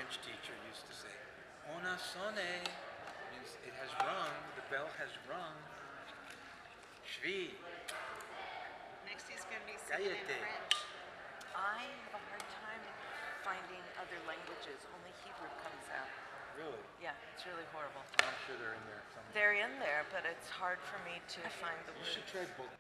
French teacher used to say, "On a sonné," means it has rung. The bell has rung. Shvi. Next he's going to be singing in Cállate. French. I have a hard time finding other languages. Only Hebrew comes out. Really? Yeah, it's really horrible. I'm sure they're in there somewhere. They're in there, but it's hard for me to find the You words. should try both.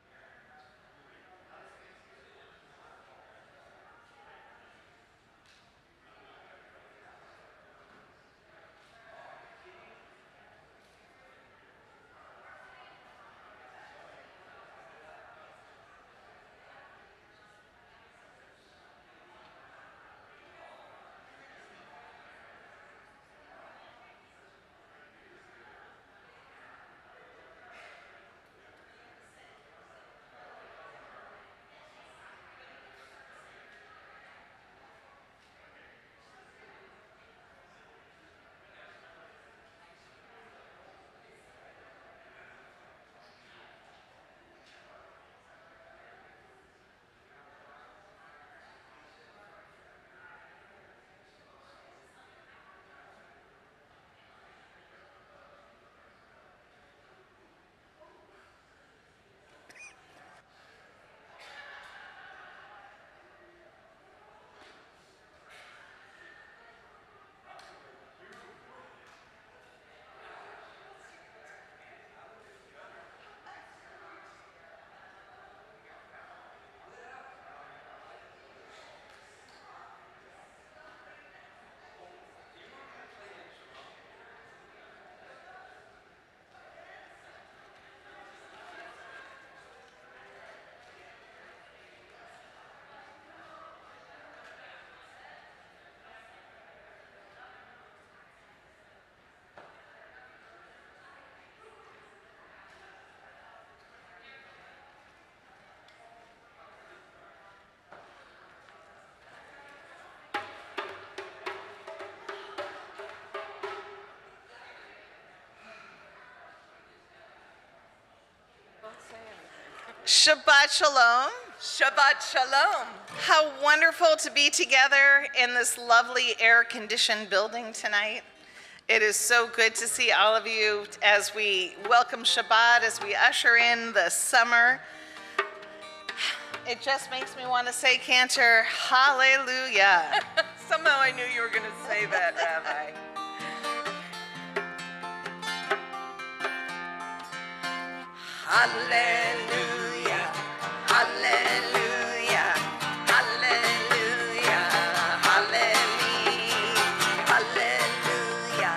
Shabbat Shalom. Shabbat Shalom. How wonderful to be together in this lovely air-conditioned building tonight. It is so good to see all of you as we welcome Shabbat, as we usher in the summer. It just makes me want to say, Cantor, hallelujah. Somehow I knew you were going to say that, Rabbi. Hallelujah, hallelujah, hallelujah, hallelujah, hallelujah,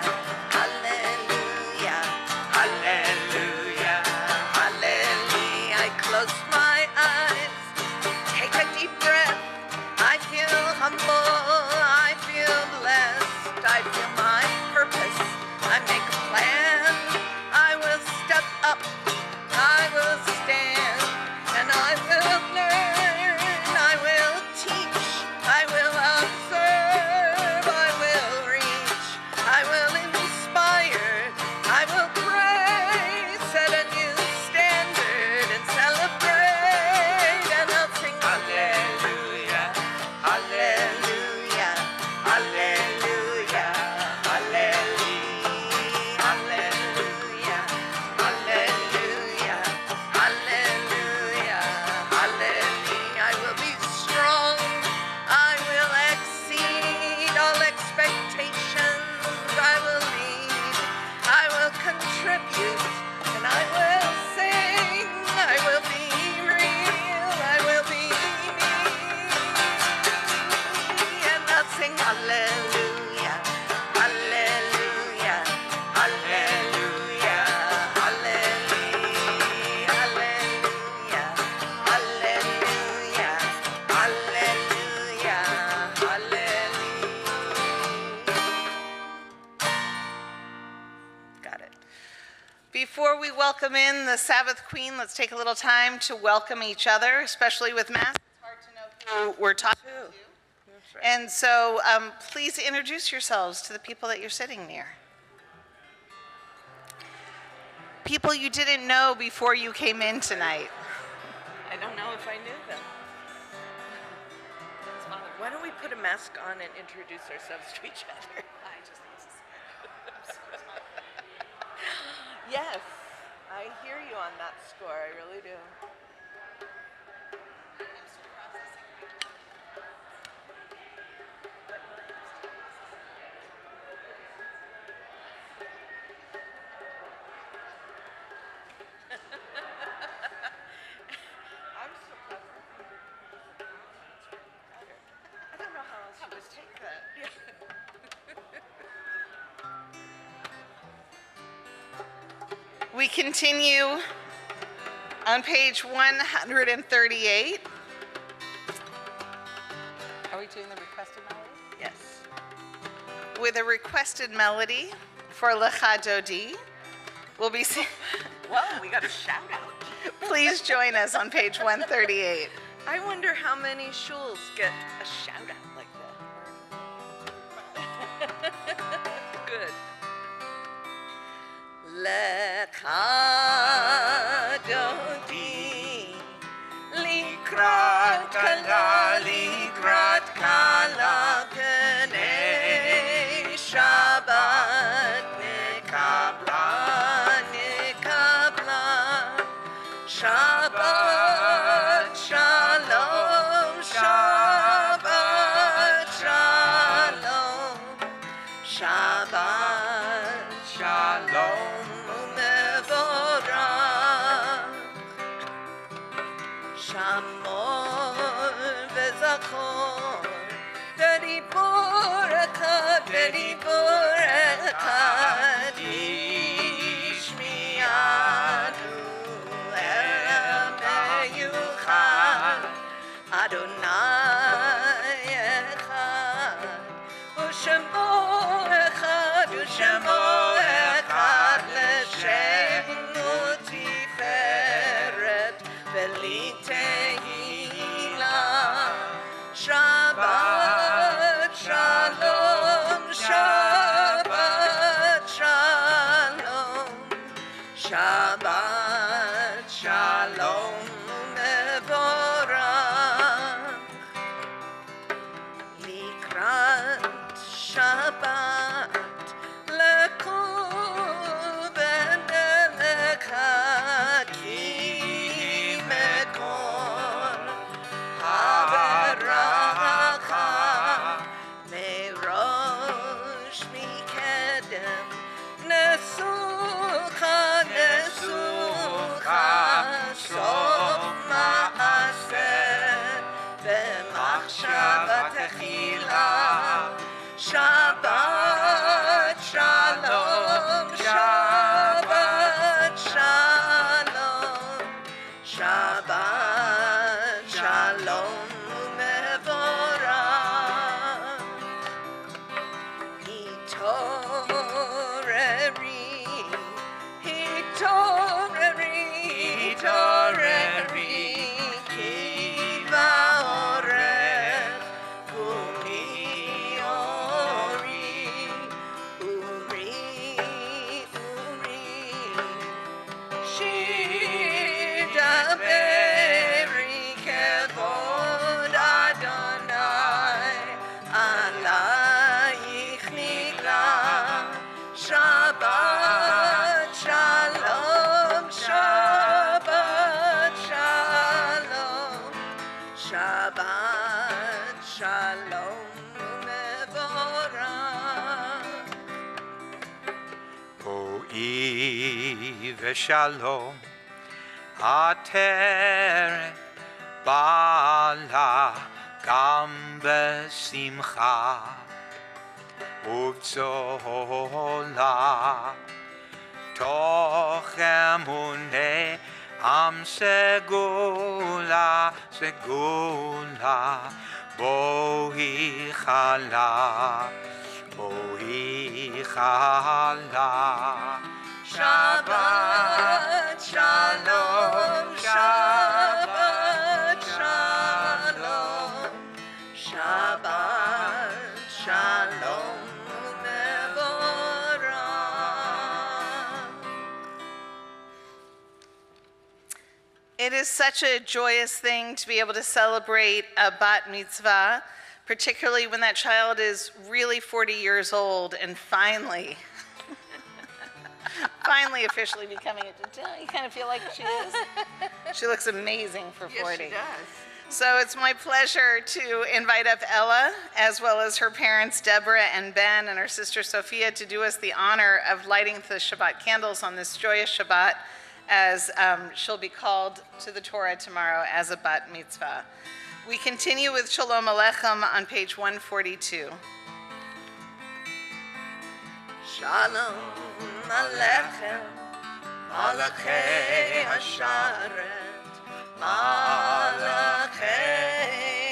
hallelujah, hallelujah, hallelujah. I close my eyes, take a deep breath. I feel humble, I feel blessed, I feel my purpose. I make a plan, I will step up. I will stand and I will learn, I will teach, I will observe, I will reach, I will inspire, I will pray, set a new standard and celebrate, and I'll sing hallelujah, hallelujah, hallelujah, hallelujah, hallelujah, hallelujah. Hallelujah, hallelujah. I will be strong. I will exceed all expectations. I will lead. I will contribute. And I will sing. I will be real. I will be me. And I'll sing hallelujah, hallelujah, hallelujah, hallelujah, hallelujah, hallelujah, hallelujah, hallelujah. Got it. Before we welcome in the Sabbath Queen, let's take a little time to welcome each other, especially with Mass. It's hard to know who we're talking to. That's right. And so please introduce yourselves to the people that you're sitting near. People you didn't know before you came in tonight. I don't know if I knew them. Why don't we put a mask on and introduce ourselves to each other? I just need to say it. I'm so tired. Yes, I hear you on that score. I really do. I'm still processing. I'm so processing. I don't know how else to just take that. We continue on page 138 Are we doing the requested melody? Yes. with a requested melody for Lecha Dodi. We'll be sing- Well, we got a shout out. Please join us on page 138. I wonder how many shuls get a shout out like that. Good. Lecha Dodi, likrat kala pnei Shabbat nekabla Shabbat shalom, Shabbat shalom, Shabbat shalom mevorach, Shamor v'zachor, v'dibor echad ishmi'anu Adonai echad, u'shemo echad l'shem u'tiferet v'li tehila. Shabbat shalom, Shabbat shalom, Shabbat shalom mevorach. Likrat Shabbat lekol v'nelecha ki mekor haberacha merosh mikedem nesucha sof ma'aseh v'machshava techila. Shabbat shalom, Shabbat shalom, Shabbat shalom mevorach. Hitoreri, ki va'orech, kumi ori, shir daberi kevod Adonai, alayich nigla. Shabbat shalom, Shabbat shalom, Shabbat shalom mevorach. Ho'i v'shalom ateret bala gam b'simcha ובצולה תוך אמוני עם סגולה בואי חלה Shabbat shalom, Shabbat shalom, Shabbat shalom mevorach. It is such a joyous thing to be able to celebrate a bat mitzvah particularly when that child is really 40 years old and finally officially becoming a, don't you kind of feel like she is? She looks amazing for 40. Yes, she does. So it's my pleasure to invite up Ella, as well as her parents, Deborah and Ben, and her sister Sophia, to do us the honor of lighting the Shabbat candles on this joyous Shabbat, as she'll be called to the Torah tomorrow as a bat mitzvah. We continue with Shalom Aleichem on page 142. Shalom Aleichem, Malachei Hasharet, Malachei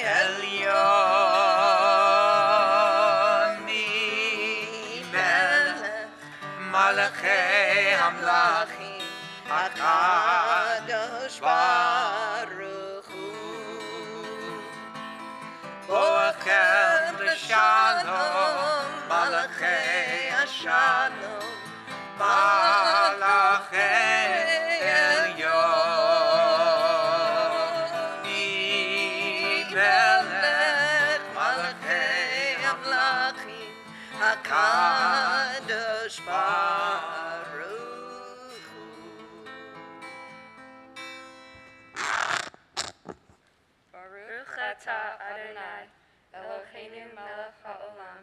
Elyon, Mi-melech, Malachei Hamlachim, HaKadosh Baruch Hu, Boachem L'Shalom, Malachei Hashalom, Malachei Elyon, Mi-melech, Malachei Hamlachim, HaKadosh Baruch Hu. Baruch atah Adonai, Eloheinu melech haolam,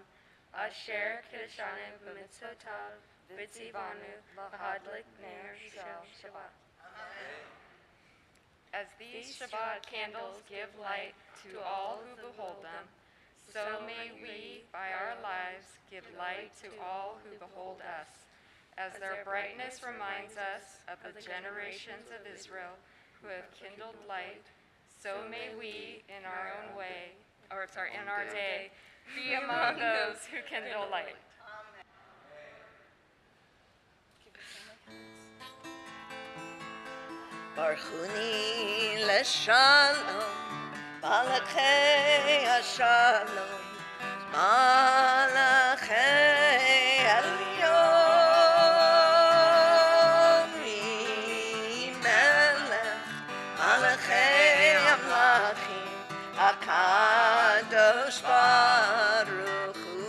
asher kiddushanu b'mitzvotav v'tzivanu lahadlik ner shel Shabbat. As these Shabbat candles give light to all who behold them, so may we, by our lives, give light to all who behold us. As their brightness reminds us of the generations of Israel who have kindled light, so may we, in our own way, in our day, be among those who kindle light. Barchuni leshalom, Malachei Hashalom, Malachei Elyon, Mi-melech, Malachei Hamlachim, HaKadosh Baruch Hu.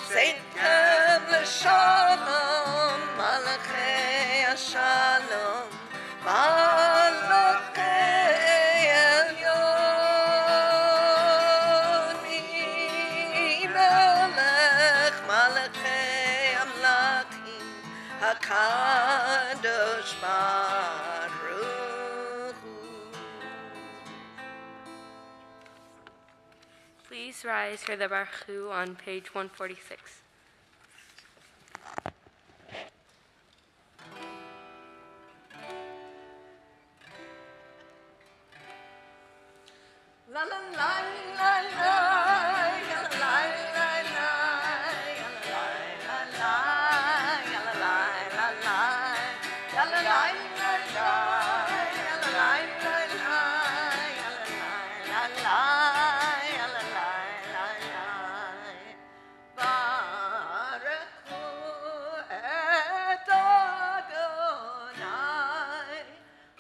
Seitchem l'shalom, Malachei Hashalom, Malachei Elyon, Mi-melech, Malachei Hamlachim, HaKadosh Baruch Hu. Please rise for the Baruch Hu on page 146. La la la la la, la la la la, la la la, la la la la, la la la la, la la la la, la la la. Baruchu et Adonai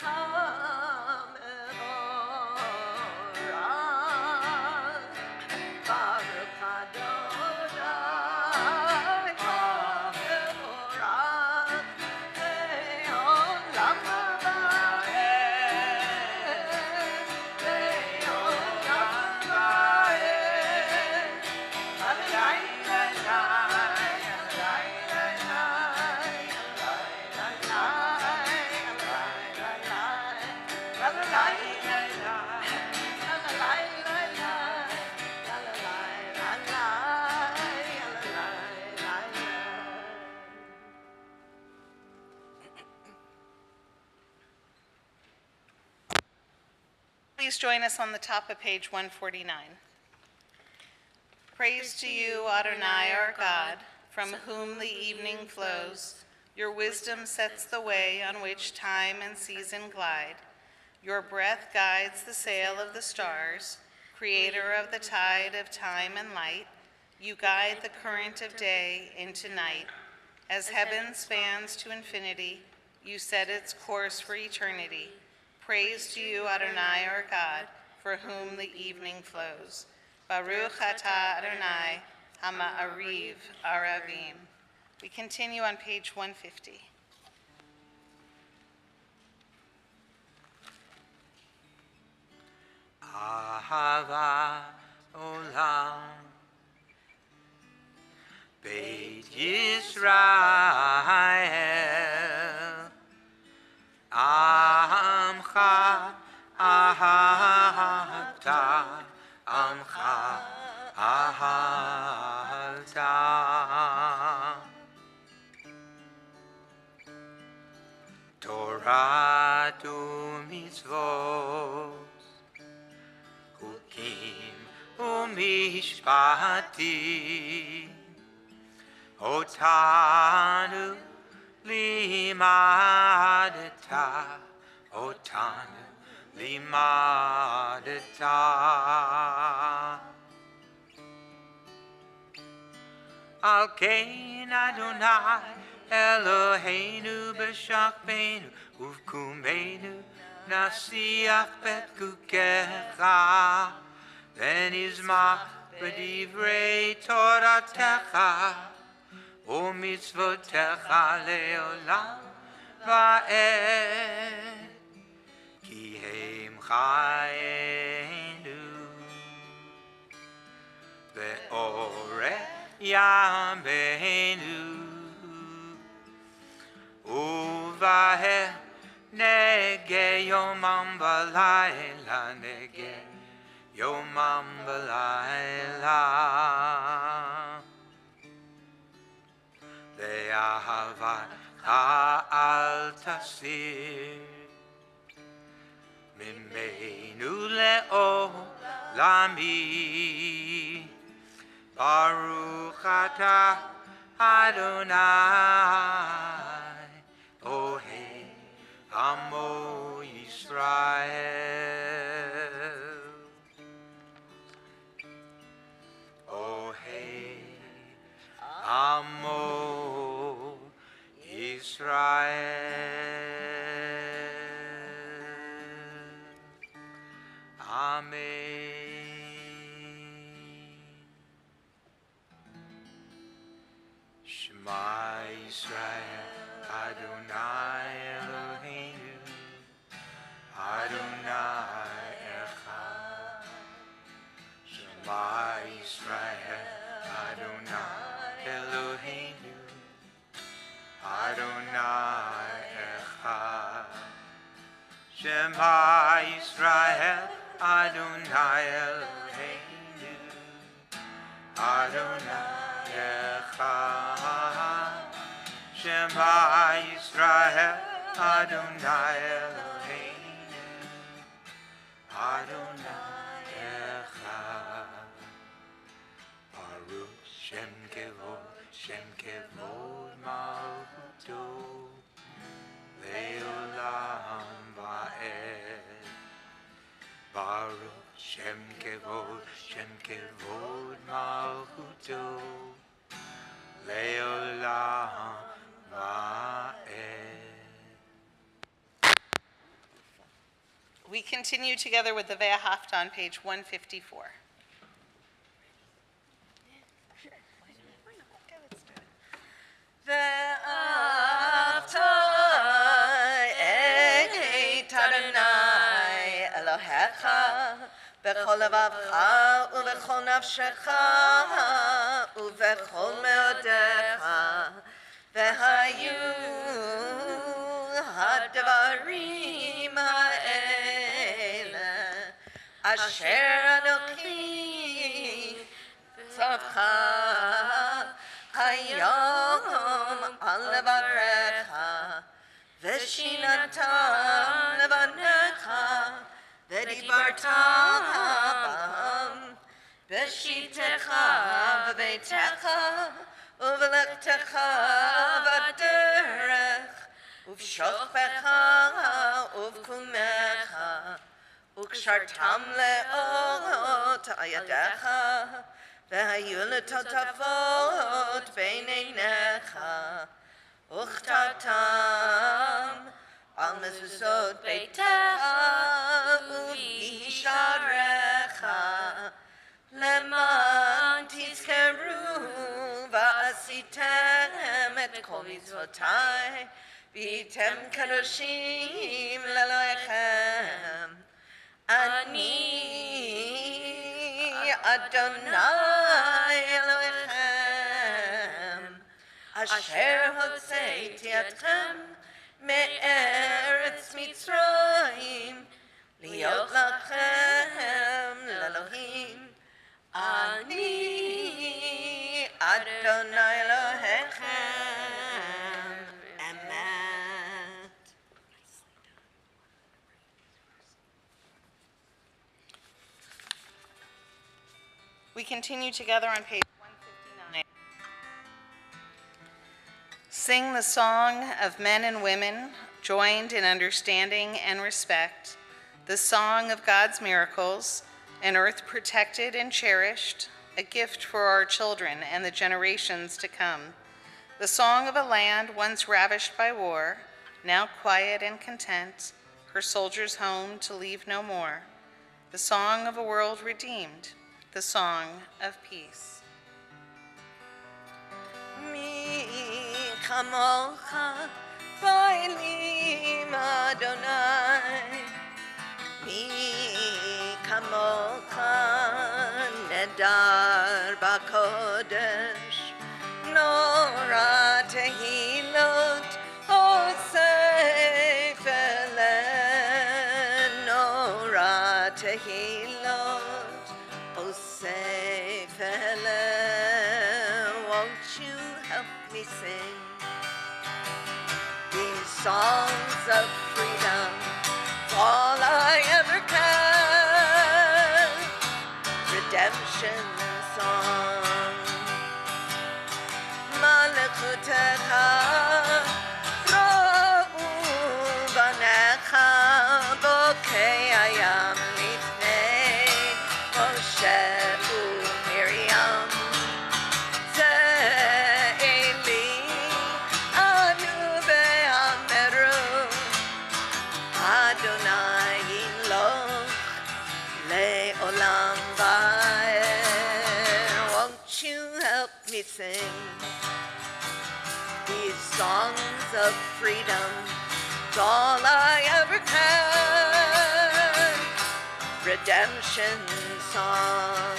HaMevorach. Baruch Adonai HaMevorach Le'olam va'ed, Le'olam va'ed. Please join us on the top of page 149. Praise to you, Adonai, our God, from whom the evening flows. Your wisdom sets the way on which time and season glide. Your breath guides the sail of the stars, creator of the tide of time and light. You guide the current of day into night. As heaven spans to infinity, you set its course for eternity. Praise to you, Adonai, our God, for whom the evening flows. Baruch atah Adonai, ha'ma'ariv aravim. We continue on page 150. Ahava olam Beit Yisrael Amcha ahavta Amcha ahavta Torah u'mitzvot Hukim u'mishpatim Otanu limadata Otanu limadata Al kein Adonai Eloheinu b'shachbenu uvkumeinu nasiach bet kukecha v'nizmach b'divrei toratecha u'mitzvotecha leolam va'ed ki hem chayenu ve'oreh yameinu Uvahe nege yomam balayla nege yomam balayla Ve'ahavat ha'al tasir Mimenu le'olami Baruch atah Adonai Ohei Amo Yisrael Ohei Amo Yisrael Amen. Shema Yisrael Adonai Eloheinu, Adonai Echad. Shema Yisrael Adonai Eloheinu, Adonai Echad. Shema Yisrael Adonai Eloheinu, Adonai Echad. Shema Yisrael Adonai Eloheinu Adonai Echad Baruch Shem Kevod Malchuto Leolam Va'ed Baruch Shem Kevod Malchuto Leolam We continue together with the Haftarah on page 154. בכל לבבך ובכל נפשך ובכל מאודיך והיו הדברים האלה אשר אנוכי צווך היום על לבבך ושיננתם לבניך ודיברת בם בשיטתך בביתך ובלכתך בדרך ובשוכבך ובקומך וקשרתם לאות על ידיך והיו לטוטפות בין עיניך וכתבתם על מזוזות ביתך ובשעריך את כל מצוותיי, והייתם קדושים לאלוהיכם. אני אדוני אלוהיכם, אשר הוצאתי אתכם מארץ מצרים, להיות לכם לאלוהים. אני אדוני אלוהיכם. אמת. We continue together on page 159. Sing the song of men and women joined in understanding and respect, the song of God's miracles, an earth protected and cherished, a gift for our children and the generations to come, the song of a land once ravished by war, now quiet and content, her soldiers home to leave no more, the song of a world redeemed, the song of peace. מי כמוך באלים אדוני, מי כמוך נדר בקודש, נורא תהילות אוסף אליהם, נורא תהילות אוסף אליהם. Won't you help me sing these songs of freedom? It's all I ever can. Redemption song. Malakutecha ra'u banecha bokei hayam lifnei Moshe u'Miriam. Ze'eli anu ve'ameru Adonai yiloch le'olam va'er. Won't you help me sing these songs of freedom? It's all I ever can. Redemption song,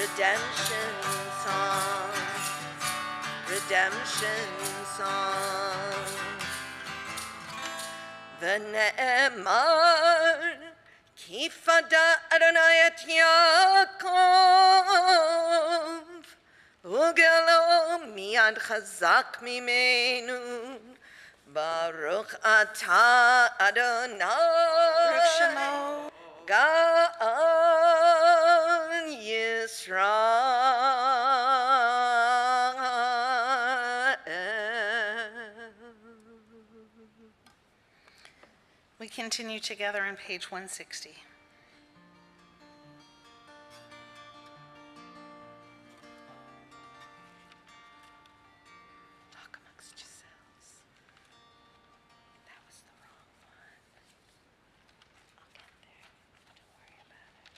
redemption song, redemption song. ונאמר כי פדה אדוני את יעקב וגאלו מיד חזק ממנו. ברוך אתה אדוני גאל ישראל. We continue together on page 160. Talk amongst yourselves. That was the wrong one. I'll get there. Don't worry about it.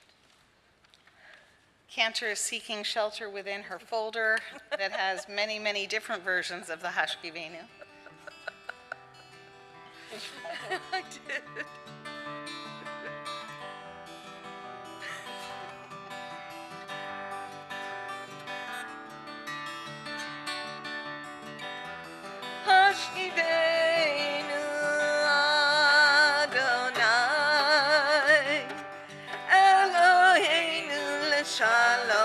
Cantor is seeking shelter within her folder that has many, many different versions of the Hashkivenu. I did. Hashivenu Adonai Eloheinu l'shalom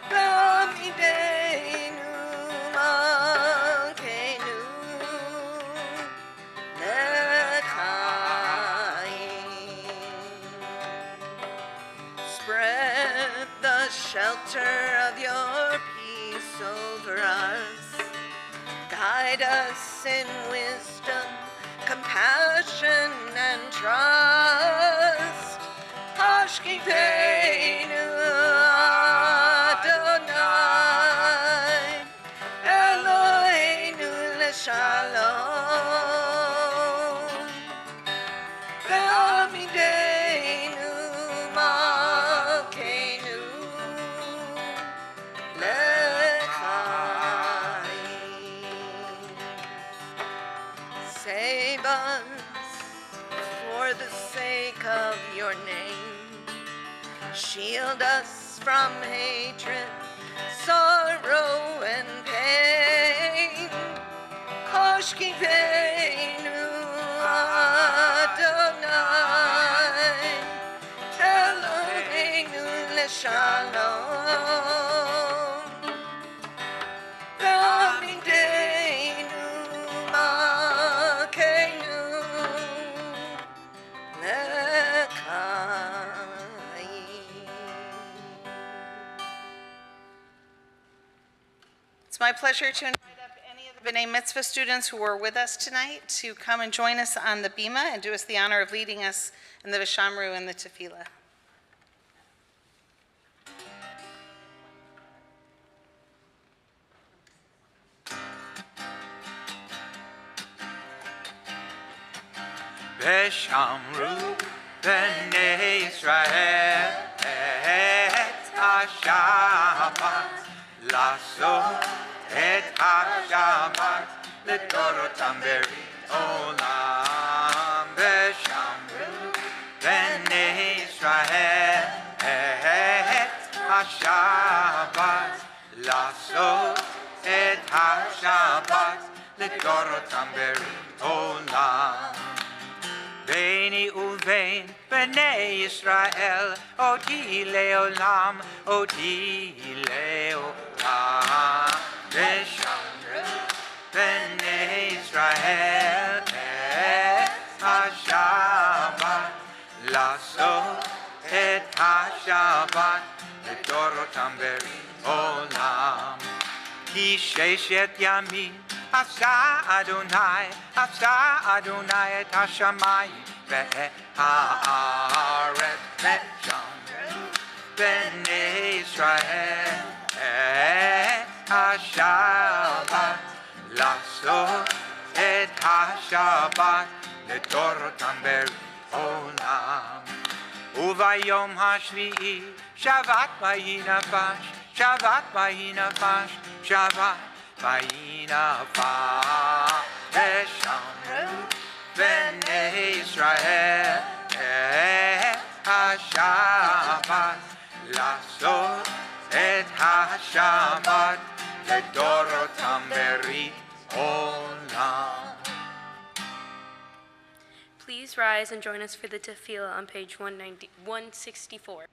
V'amidenu malkeinu Spread the shelter of your peace over us. Guide us in wisdom, compassion, and trust. Hashkivenu Adonai Eloheinu l'shalom V'amidenu malkeinu sake of your name. Shield us from hatred, sorrow, and pain. Koshkivenu Adonai, Eloheinu leshalom. V'amideinu malkeinu It's my pleasure to invite up any of the B'nai Mitzvah students who are with us tonight to come and join us on the Bima and do us the honor of leading us in the Vishamru and the Tefillah. Veshamru b'nei Yisrael et ha-Shabbat לעשות את השבת לדורותם ברית עולם. ושמרו בני ישראל את השבת לעשות את השבת לדורותם ברית עולם. ביני ובין בני ישראל אותי לעולם, אותי לעולם. ושמרו בני ישראל את השבת לעשות את השבת לדורותם ברית עולם. כי ששת ימים עשה אדוני את השמיים ואת הארץ. ושמרו בני ישראל את השבת לעשות את השבת לדורותם ברית עולם. וביום השביעי שבת ויהי נפש, שבת ויהי נפש, שבת ויהי נפש. ושמרו בני ישראל את השבת לעשות את השבת לדורותם ברית עולם. Please rise and join us for the tefillah on page 164.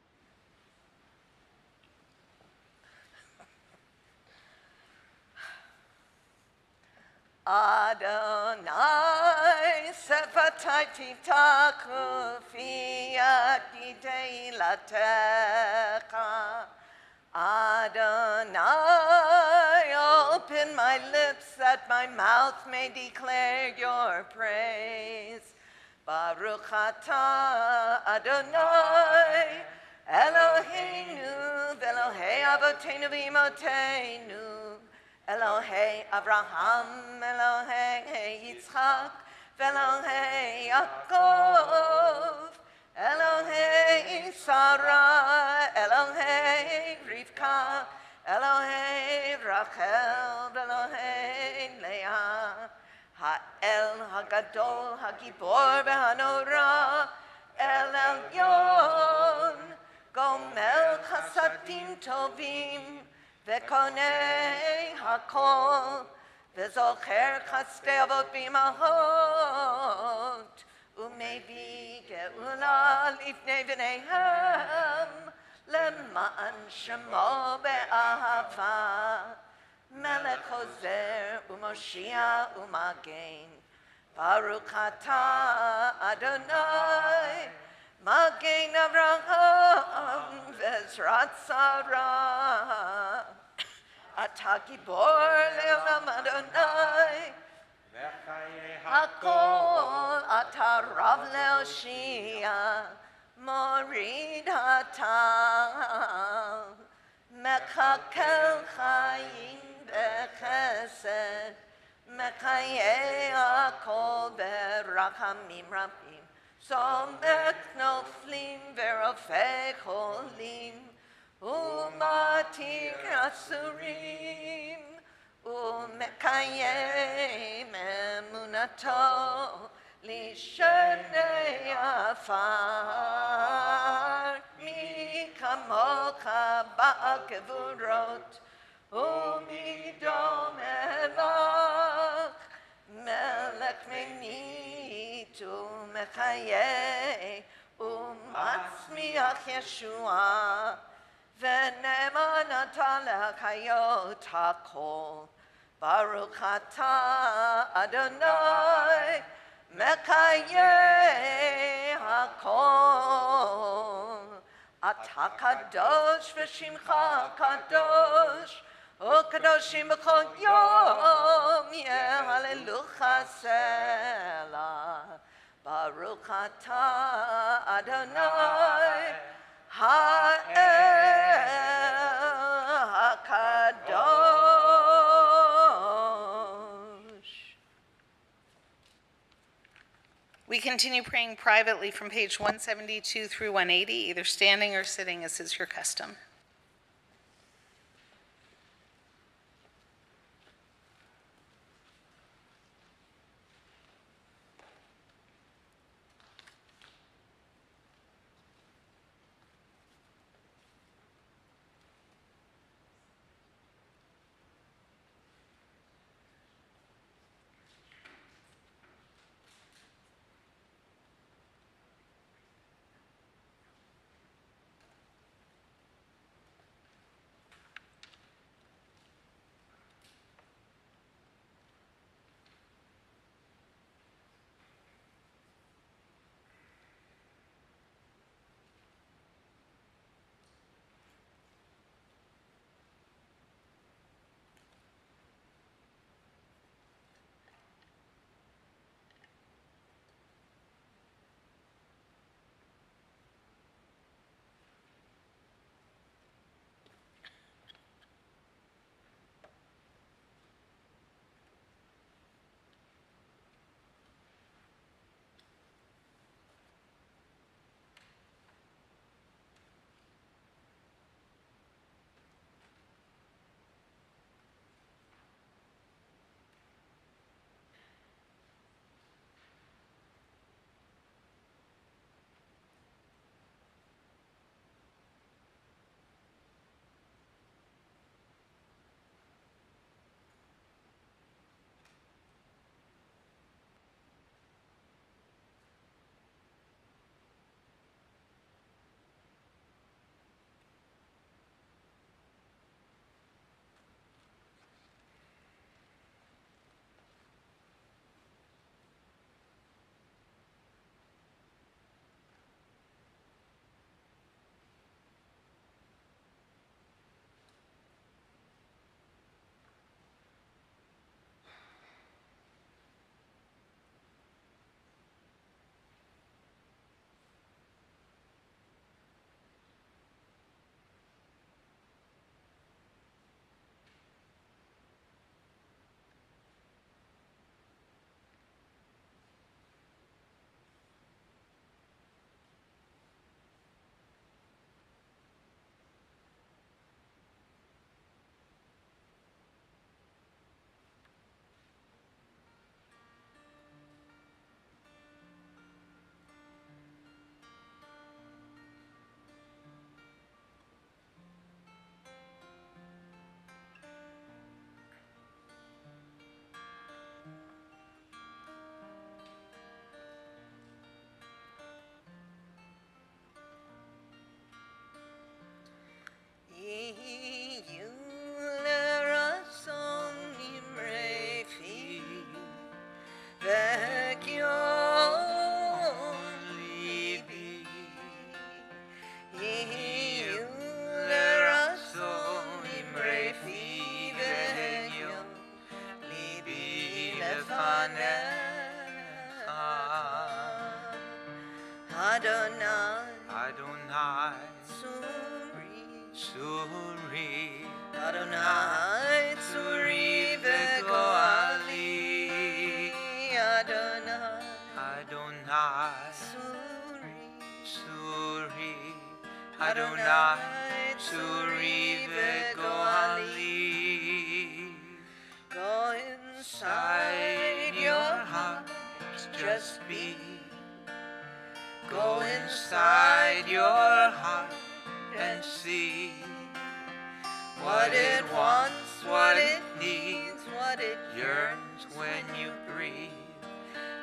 Adonai sefatai titaku fi yadidei latecha. Adonai, open my lips that my mouth may declare your praise. Baruch atah Adonai, Eloheinu v'Elohei avoteinu v'imotenu. Elohei Abraham, Elohei Yitzchak, Elohei Yaakov, Elohei Sarah, Elohei Rivka, Elohei Rachel, Elohei Leah, Ha'el Hagadol, Hagibor v'Hanora, El Elyon, Gomel Chasadim Tovim, Vekonei hakol, vezocher chasdei avot b'imahot, umevi geula lifnei v'neihem, lema'an shemo be'ahava, melech hozer u'moshia u'magen, Baruch atah Adonai, Magen Avraham v'ezrat Sarah. Ata gibor le'olam Adonai, hakol ata rav le'oshia, morid ata, mekakel chayim b'chesed, mekayeh hakol b'rachamim rabim, somek noflim v'rofei cholim, umatir asurim, umekayem emunato, lishenei עפר, מי כמוך בגבורות ומדום מלך, מלך מנית ומחיה ומצמיח ישועה, ונאמן אתה להחיות הכל. ברוך אתה אדוני מקיים הכל. אתה קדוש ושמך קדוש, וקדושים בכל יום יהללוך סלע. ברוך אתה אדוני האל הקדוש. We continue praying privately from page 172 through 180, either standing or sitting as is your custom. Adonai Tzuri v'goali, Adonai Suri, Adonai Suri v'goali. Go inside your heart, just be. Go inside your heart and see what it wants, what it needs, what it yearns when you breathe.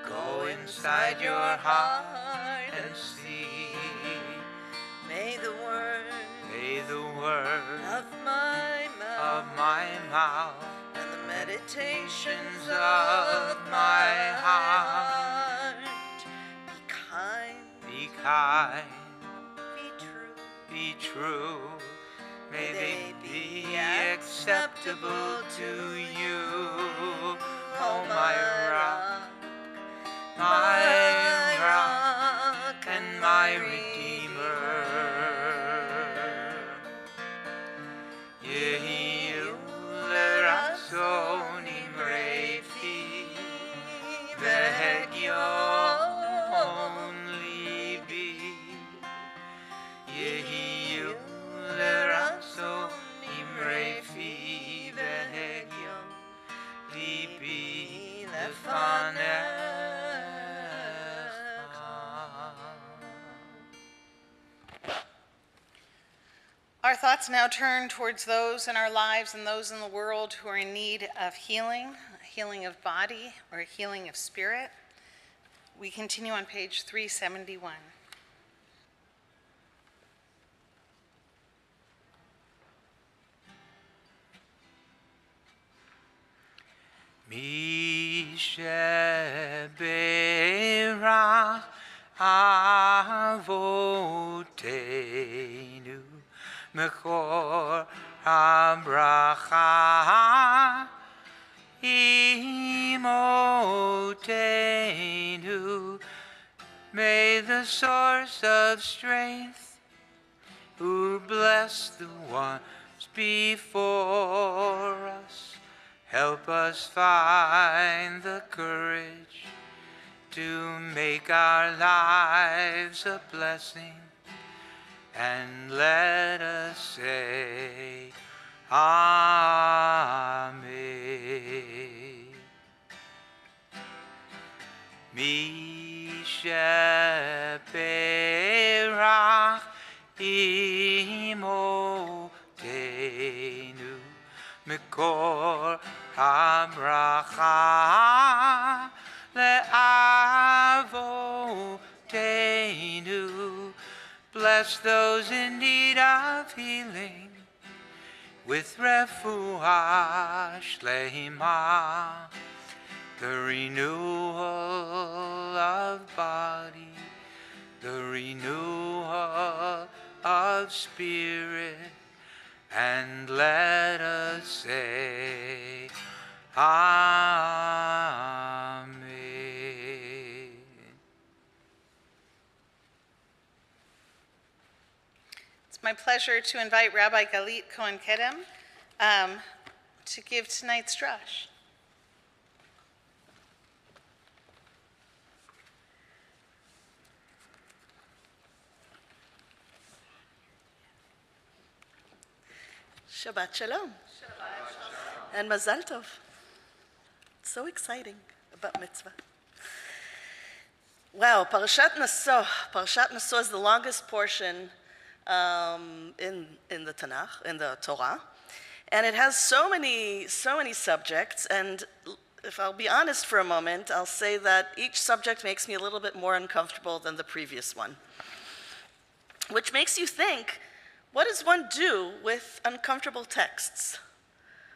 Go inside your heart and see. May the word of of my mouth and the meditations of my heart be be kind, be true. be true. May they be acceptable to you, oh my rock, my rock and my redeemer. Yehi l'ratzon imrei fi v'hegyon libi. Yehi l'ratzon imrei fi v'hegyon libi lefanecha. Our thoughts now turn towards those in our lives and those in the world who are in need of healing, healing of body or healing of spirit. We continue on page 371. Mi sheberach avoteinu mechor habracha imotenu. May the source of strength who bless the ones before us help us find the courage to make our lives a blessing, and let us say Amen. Mi sheperach imotenu mekor habracha le'avoteinu. Bless those in need of healing with refuah shleima, the renewal of body, the renewal of spirit, and let us say Amen. It's my pleasure to invite Rabbi Galit Cohen Kedem to give tonight's drush. Shabbat Shalom. And Mazal Tov. It's so exciting about mitzvah. Wow, Parashat Naso. Parashat Naso is the longest portion in the Tanakh, in the Torah. And it has so many subjects. And if I'll be honest for a moment, I'll say that each subject makes me a little bit more uncomfortable than the previous one. Which makes you think, what does one do with uncomfortable texts?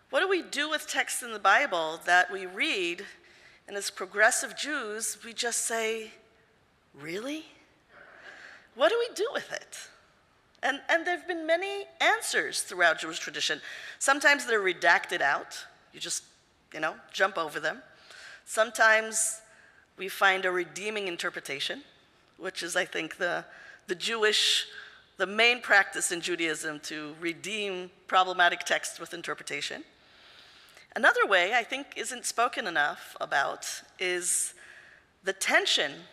What do we do with texts in the Bible that we read, and as progressive Jews, we just say, really? What do we do with it? And there have been many answers throughout Jewish tradition. Sometimes they're redacted out. You just, jump over them. Sometimes we find a redeeming interpretation, which is, I think, the main practice in Judaism, to redeem problematic texts with interpretation. Another way I think isn't spoken enough about is the tension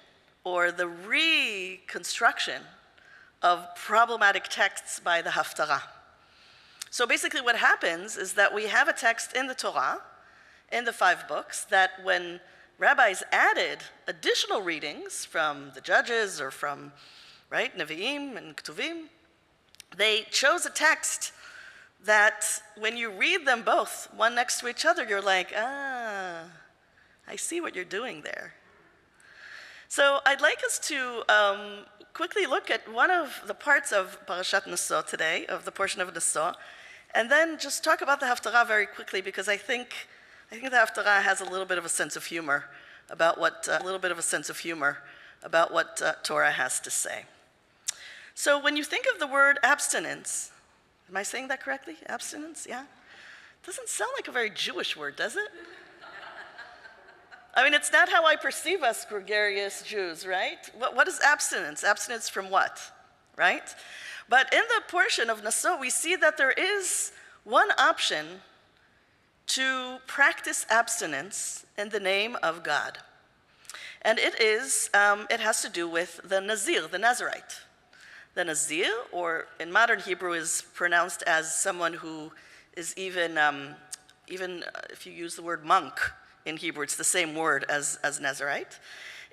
or the reconstruction of problematic texts by the Haftarah. So basically what happens is that we have a text in the Torah, in the 5 books, that when rabbis added additional readings from the Judges or from right? Nevi'im and Ketuvim. They chose a text that when you read them both, one next to each other, you're like, I see what you're doing there. So I'd like us to quickly look at one of the parts of Parashat Naso today, of the portion of Naso, and then just talk about the Haftarah very quickly, because I think the Haftarah has a little bit of a sense of humor about what Torah has to say. So when you think of the word abstinence, am I saying that correctly? Abstinence, yeah? Doesn't sound like a very Jewish word, does it? I mean, it's not how I perceive us gregarious Jews, right? What is abstinence? Abstinence from what, right? But in the portion of Naso, we see that there is one option to practice abstinence in the name of God. And it has to do with the Nazir, the Nazirite. The Nazir, or in modern Hebrew, is pronounced as someone who is even if you use the word monk in Hebrew, it's the same word as Nazirite,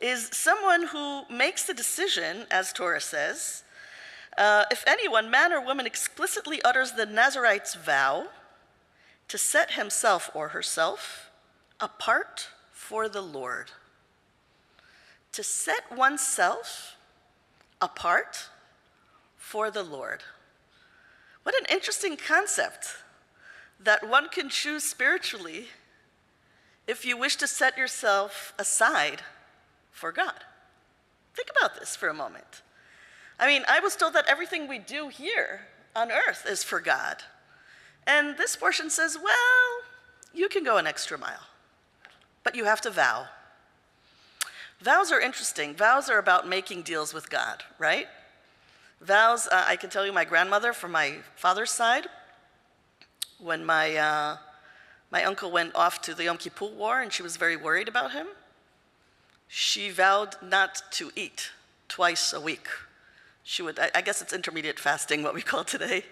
is someone who makes the decision, as Torah says, if anyone, man or woman, explicitly utters the Nazirite's vow to set himself or herself apart for the Lord. To set oneself apart for the Lord. What an interesting concept, that one can choose spiritually if you wish to set yourself aside for God. Think about this for a moment. I mean, I was told that everything we do here on earth is for God. And this portion says, well, you can go an extra mile, but you have to vow. Vows are interesting. Vows are about making deals with God, right? Vows, I can tell you, my grandmother from my father's side, when my uncle went off to the Yom Kippur War and she was very worried about him, she vowed not to eat twice a week. She would, I guess it's intermediate fasting, what we call today,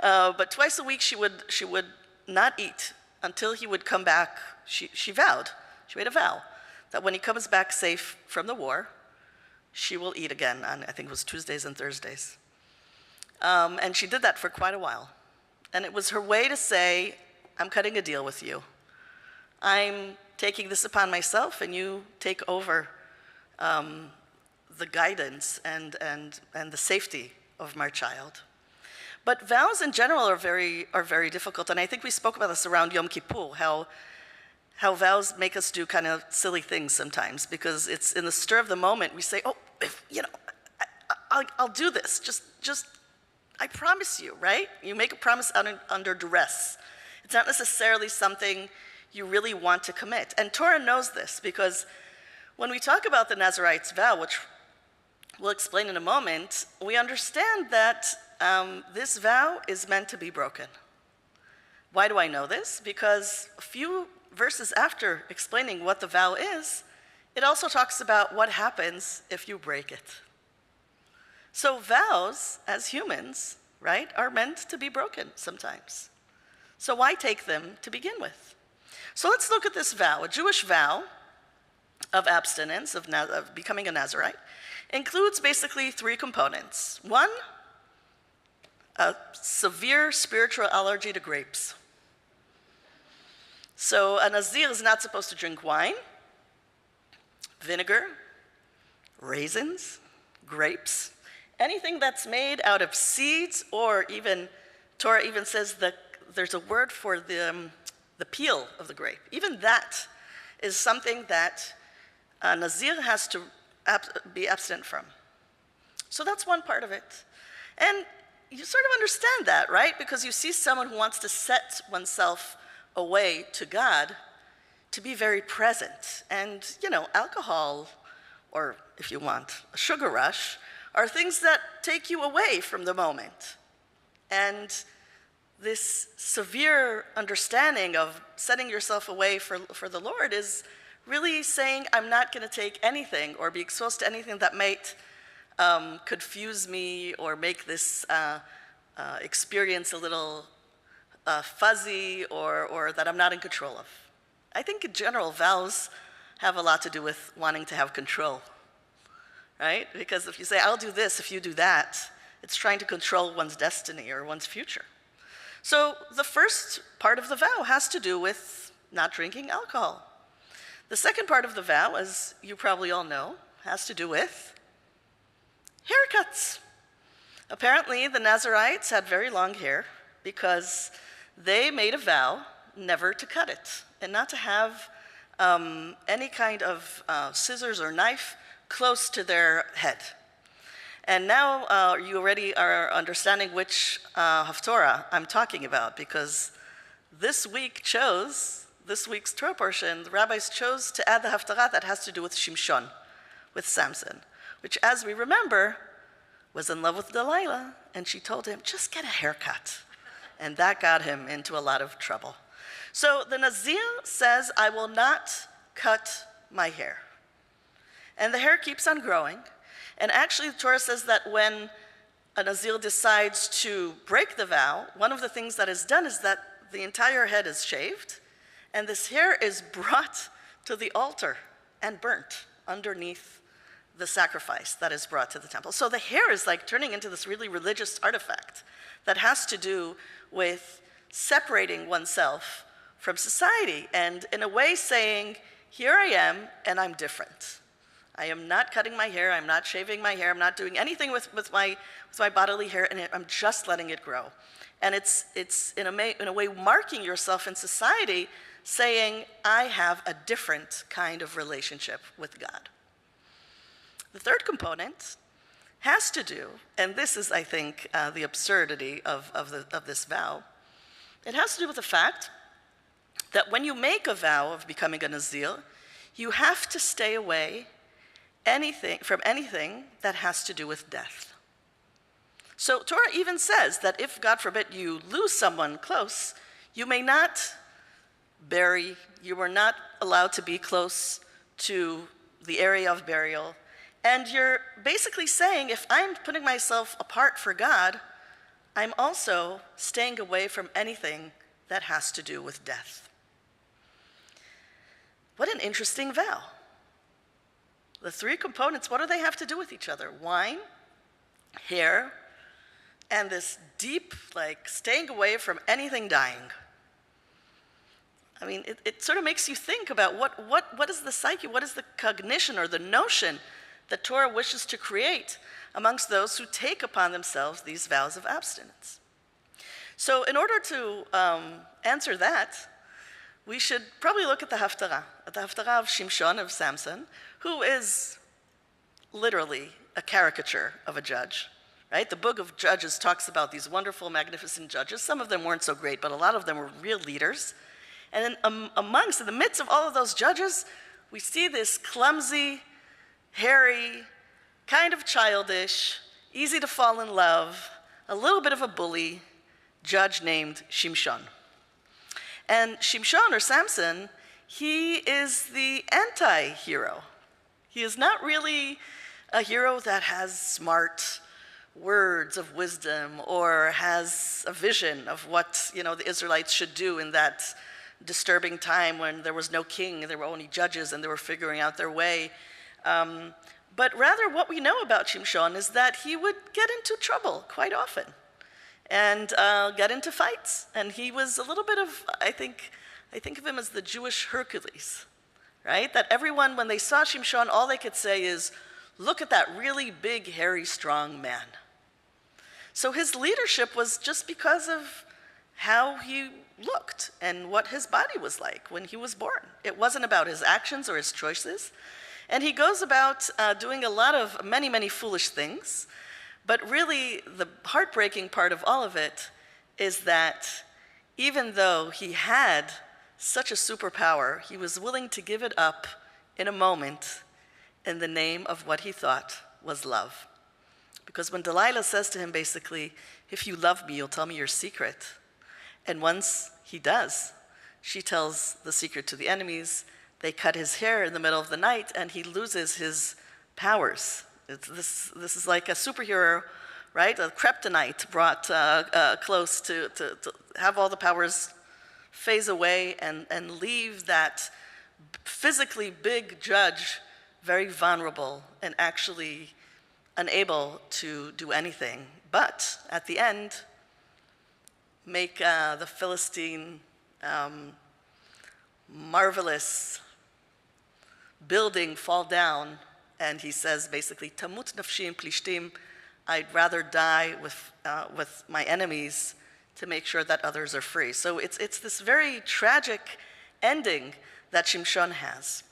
but twice a week she would not eat until he would come back. She vowed, she made a vow, that when he comes back safe from the war, she will eat again on, I think it was Tuesdays and Thursdays. And she did that for quite a while. And it was her way to say, I'm cutting a deal with you. I'm taking this upon myself, and you take over the guidance and the safety of my child. But vows in general are very difficult, and I think we spoke about this around Yom Kippur, how vows make us do kind of silly things sometimes, because it's in the stir of the moment we say, I'll do this, just I promise you, right? You make a promise under duress. It's not necessarily something you really want to commit. And Torah knows this, because when we talk about the Nazirite's vow, which we'll explain in a moment, we understand that this vow is meant to be broken. Why do I know this? Because a few verses after explaining what the vow is, it also talks about what happens if you break it. So vows, as humans, right, are meant to be broken sometimes. So why take them to begin with? So let's look at this vow. A Jewish vow of abstinence, of becoming a Nazirite, includes basically three components. One, a severe spiritual allergy to grapes. So a Nazir is not supposed to drink wine, vinegar, raisins, grapes, anything that's made out of seeds, or even, Torah even says that there's a word for the peel of the grape. Even that is something that a Nazir has to be abstinent from. So that's one part of it. And you sort of understand that, right? Because you see someone who wants to set oneself away to God to be very present. And, alcohol, or if you want, a sugar rush, are things that take you away from the moment. And this severe understanding of setting yourself away for the Lord is really saying, I'm not going to take anything or be exposed to anything that might confuse me or make this experience a little fuzzy or that I'm not in control of. I think in general, vows have a lot to do with wanting to have control, right? Because if you say, I'll do this if you do that, it's trying to control one's destiny or one's future. So the first part of the vow has to do with not drinking alcohol. The second part of the vow, as you probably all know, has to do with haircuts. Apparently, the Nazarites had very long hair because they made a vow never to cut it and not to have any kind of scissors or knife close to their head. And now you already are understanding which Haftarah I'm talking about, because this week's Torah portion, the rabbis chose to add the Haftarah that has to do with Shimshon, with Samson, which, as we remember, was in love with Delilah, and she told him, just get a haircut. And that got him into a lot of trouble. So the Nazir says, I will not cut my hair. And the hair keeps on growing. And actually, the Torah says that when a Nazir decides to break the vow, one of the things that is done is that the entire head is shaved, and this hair is brought to the altar and burnt underneath the sacrifice that is brought to the temple. So the hair is like turning into this really religious artifact that has to do with separating oneself from society and in a way saying, here I am and I'm different. I am not cutting my hair, I'm not shaving my hair, I'm not doing anything with my bodily hair, and I'm just letting it grow. And it's in a way marking yourself in society, saying, I have a different kind of relationship with God. The third component has to do, and this is, I think, the absurdity of this vow, it has to do with the fact that when you make a vow of becoming a Nazir, you have to stay away from anything that has to do with death. So Torah even says that if, God forbid, you lose someone close, you may not bury, you are not allowed to be close to the area of burial. And you're basically saying, if I'm putting myself apart for God, I'm also staying away from anything that has to do with death. What an interesting vow. The three components, what do they have to do with each other? Wine, hair, and this deep, like, staying away from anything dying. I mean, it sort of makes you think about what is the psyche, what is the cognition or the notion that Torah wishes to create amongst those who take upon themselves these vows of abstinence. So in order to answer that, we should probably look at the Haftarah of Shimshon, of Samson, who is literally a caricature of a judge, right? The book of Judges talks about these wonderful, magnificent judges. Some of them weren't so great, but a lot of them were real leaders. And then in the midst of all of those judges, we see this clumsy, hairy, kind of childish, easy to fall in love, a little bit of a bully judge named Shimshon. And Shimshon, or Samson, he is the anti-hero. He is not really a hero that has smart words of wisdom or has a vision of what, the Israelites should do in that disturbing time when there was no king, there were only judges, and they were figuring out their way. But rather, what we know about Shimshon is that he would get into trouble quite often and get into fights. And he was a little bit of, I think of him as the Jewish Hercules, right? That everyone, when they saw Shimshon, all they could say is, look at that really big, hairy, strong man. So his leadership was just because of how he looked and what his body was like when he was born. It wasn't about his actions or his choices. And he goes about doing a lot of many foolish things. But really, the heartbreaking part of all of it is that even though he had such a superpower, he was willing to give it up in a moment in the name of what he thought was love. Because when Delilah says to him basically, if you love me, you'll tell me your secret. And once he does, she tells the secret to the enemies. They cut his hair in the middle of the night, and he loses his powers. This is like a superhero, right? A kryptonite brought close to have all the powers phase away and leave that physically big judge very vulnerable, and actually unable to do anything. But at the end, make the Philistine marvelous building fall down, and he says basically, "Tamut nafshi im plishtim," I'd rather die with my enemies to make sure that others are free. So it's this very tragic ending that Shimshon has.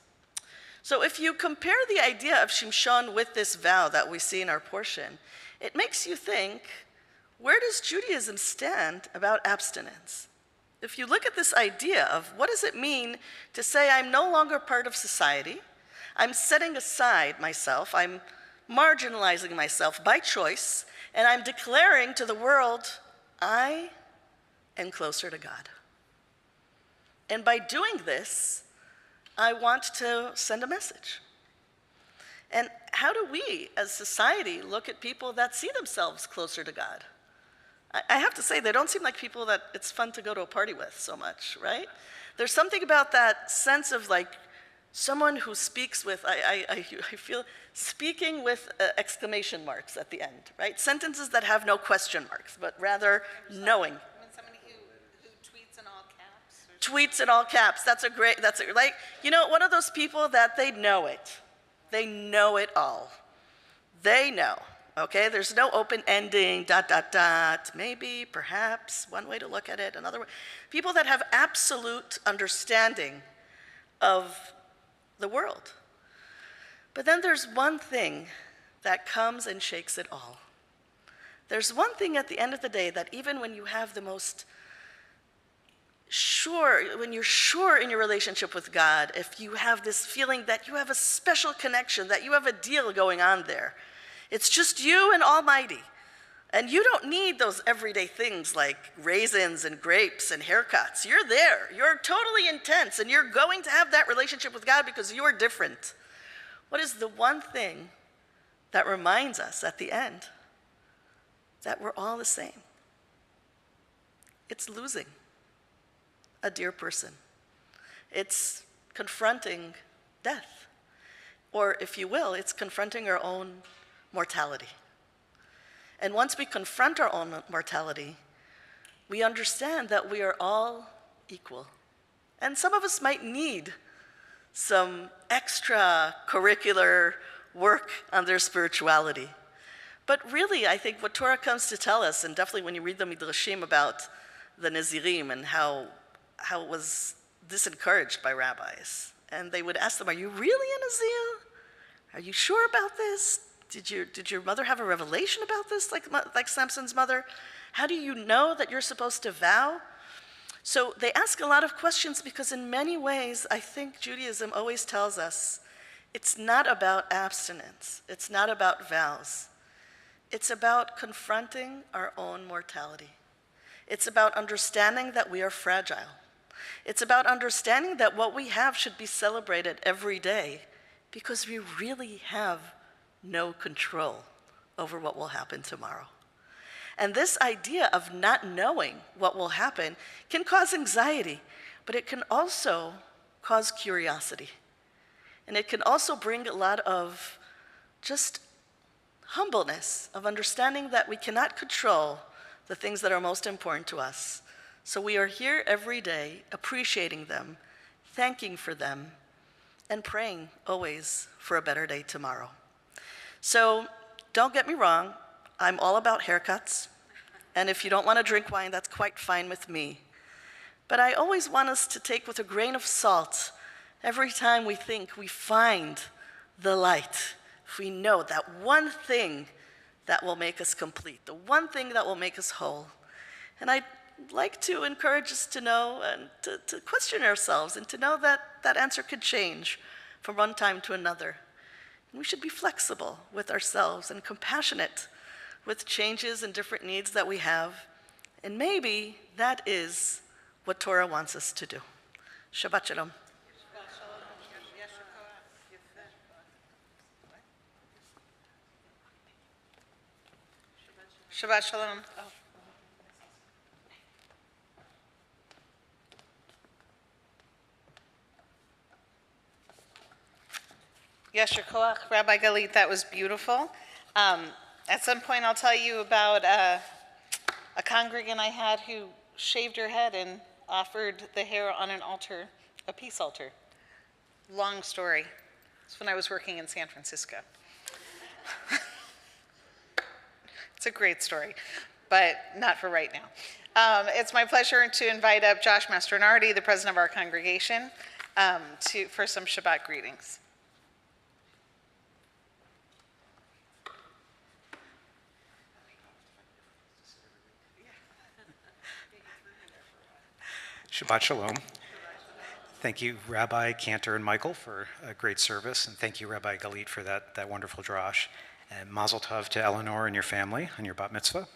So if you compare the idea of Shimshon with this vow that we see in our portion, it makes you think, where does Judaism stand about abstinence? If you look at this idea of what does it mean to say I'm no longer part of society, I'm setting aside myself, I'm marginalizing myself by choice, and I'm declaring to the world, I am closer to God. And by doing this, I want to send a message. And how do we, as society, look at people that see themselves closer to God? I have to say, they don't seem like people that it's fun to go to a party with so much, right? There's something about that sense of like someone who speaks with, I feel, speaking with exclamation marks at the end, right? Sentences that have no question marks, but rather knowing. Somebody who tweets in all caps? Tweets in all caps, like, you know, one of those people that they know it. They know it all. They know, okay? There's no open ending, ... maybe, perhaps, one way to look at it, another way. People that have absolute understanding of the world. But then there's one thing that comes and shakes it all. There's one thing at the end of the day that even when you have the most sure, when you're sure in your relationship with God, if you have this feeling that you have a special connection, that you have a deal going on there, it's just you and Almighty. And you don't need those everyday things like raisins and grapes and haircuts. You're there. You're totally intense, and you're going to have that relationship with God because you are different. What is the one thing that reminds us at the end that we're all the same? It's losing a dear person. It's confronting death. Or, if you will, it's confronting our own mortality. And once we confront our own mortality, we understand that we are all equal. And some of us might need some extra curricular work on their spirituality. But really, I think what Torah comes to tell us, and definitely when you read the Midrashim about the Nazirim and how it was disencouraged by rabbis, and they would ask them, are you really a Nazir? Are you sure about this? Did your mother have a revelation about this, like Samson's mother? How do you know that you're supposed to vow? So they ask a lot of questions because in many ways, I think Judaism always tells us it's not about abstinence. It's not about vows. It's about confronting our own mortality. It's about understanding that we are fragile. It's about understanding that what we have should be celebrated every day because we really have no control over what will happen tomorrow. And this idea of not knowing what will happen can cause anxiety, but it can also cause curiosity. And it can also bring a lot of just humbleness, of understanding that we cannot control the things that are most important to us. So we are here every day appreciating them, thanking for them, and praying always for a better day tomorrow. So don't get me wrong, I'm all about haircuts. And if you don't want to drink wine, that's quite fine with me. But I always want us to take with a grain of salt every time we think we find the light. If we know that one thing that will make us complete, the one thing that will make us whole. And I'd like to encourage us to know and to question ourselves and to know that that answer could change from one time to another. And we should be flexible with ourselves and compassionate with changes and different needs that we have. And maybe that is what Torah wants us to do. Shabbat Shalom. Shabbat Shalom. Yasher Koach, Rabbi Galit, that was beautiful. At some point, I'll tell you about a congregant I had who shaved her head and offered the hair on an altar, a peace altar. Long story. It's when I was working in San Francisco. It's a great story, but not for right now. It's my pleasure to invite up Josh Mastronardi, the president of our congregation, for some Shabbat greetings. Shabbat Shalom. Thank you, Rabbi Cantor and Michael, for a great service, and thank you, Rabbi Galit, for that wonderful drash. And Mazel Tov to Eleanor and your family on your bat mitzvah.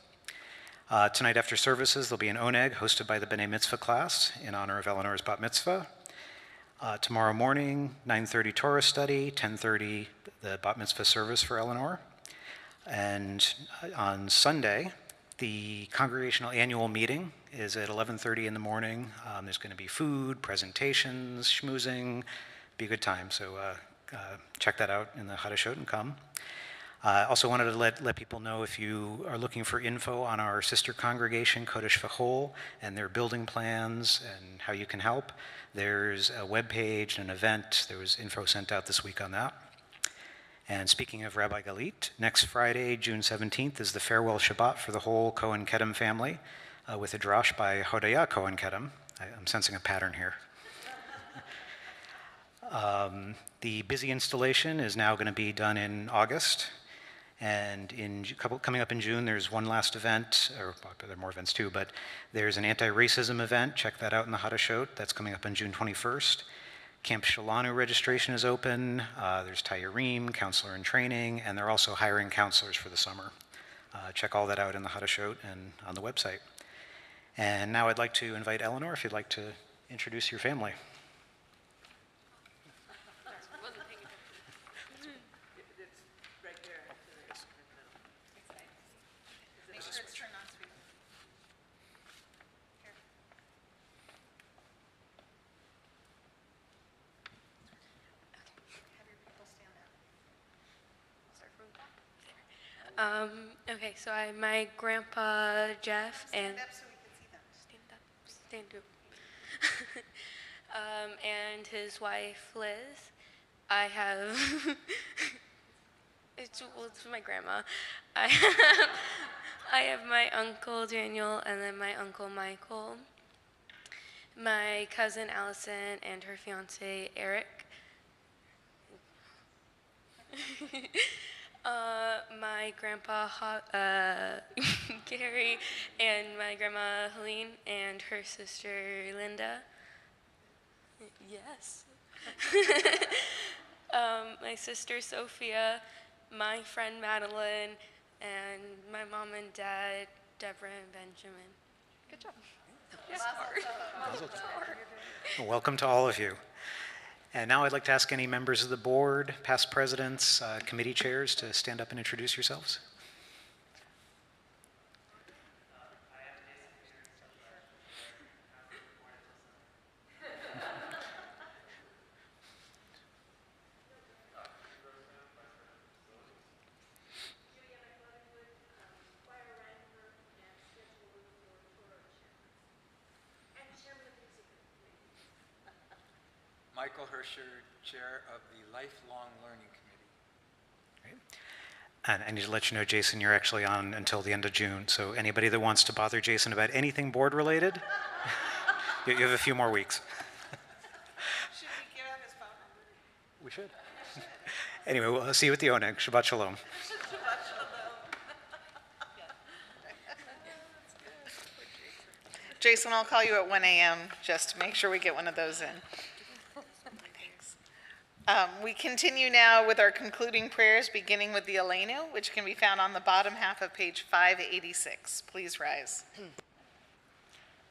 Tonight after services, there'll be an oneg hosted by the B'nai Mitzvah class in honor of Eleanor's bat mitzvah. Tomorrow morning, 9:30 Torah study, 10:30 the bat mitzvah service for Eleanor. And on Sunday, the congregational annual meeting is at 11:30 in the morning. There's going to be food, presentations, schmoozing, be a good time. So check that out in the Hadashot and come. Also wanted to let people know, if you are looking for info on our sister congregation, Kodesh V'chol, and their building plans and how you can help, there's a webpage, an event. There was info sent out this week on that. And speaking of Rabbi Galit, next Friday, June 17th, is the farewell Shabbat for the whole Cohen Kedem family, with a drash by Hodaya Cohen Kedem. I'm sensing a pattern here. The busy installation is now going to be done in August. And coming up in June, there's one last event, or there are more events too, but there's an anti-racism event. Check that out in the Hadashot. That's coming up on June 21st. Camp Shalanu registration is open. There's Tayarim, counselor in training, and they're also hiring counselors for the summer. Check all that out in the Hadashot and on the website. And now I'd like to invite Eleanor, if you'd like to introduce your family. Okay, so I have my grandpa Jeff and Stand up so we can see them. stand up. And his wife Liz. I have it's my grandma. I have my uncle Daniel and then my uncle Michael. My cousin Allison and her fiance Eric. My grandpa Gary and my grandma Helene and her sister Linda. Yes. My sister Sophia, my friend Madeline, and my mom and dad Deborah and Benjamin. Good job. Well, welcome to all of you. And now I'd like to ask any members of the board, past presidents, committee chairs, to stand up and introduce yourselves. Michael Hirscher, Chair of the Lifelong Learning Committee. And I need to let you know, Jason, you're actually on until the end of June. So anybody that wants to bother Jason about anything board related, you have a few more weeks. Should we give out his phone number? We should. Anyway, we'll see you at the Oneg. Shabbat Shalom. Jason, I'll call you at 1 a.m. just to make sure we get one of those in. We continue now with our concluding prayers, beginning with the Aleinu, which can be found on the bottom half of page 586. Please rise.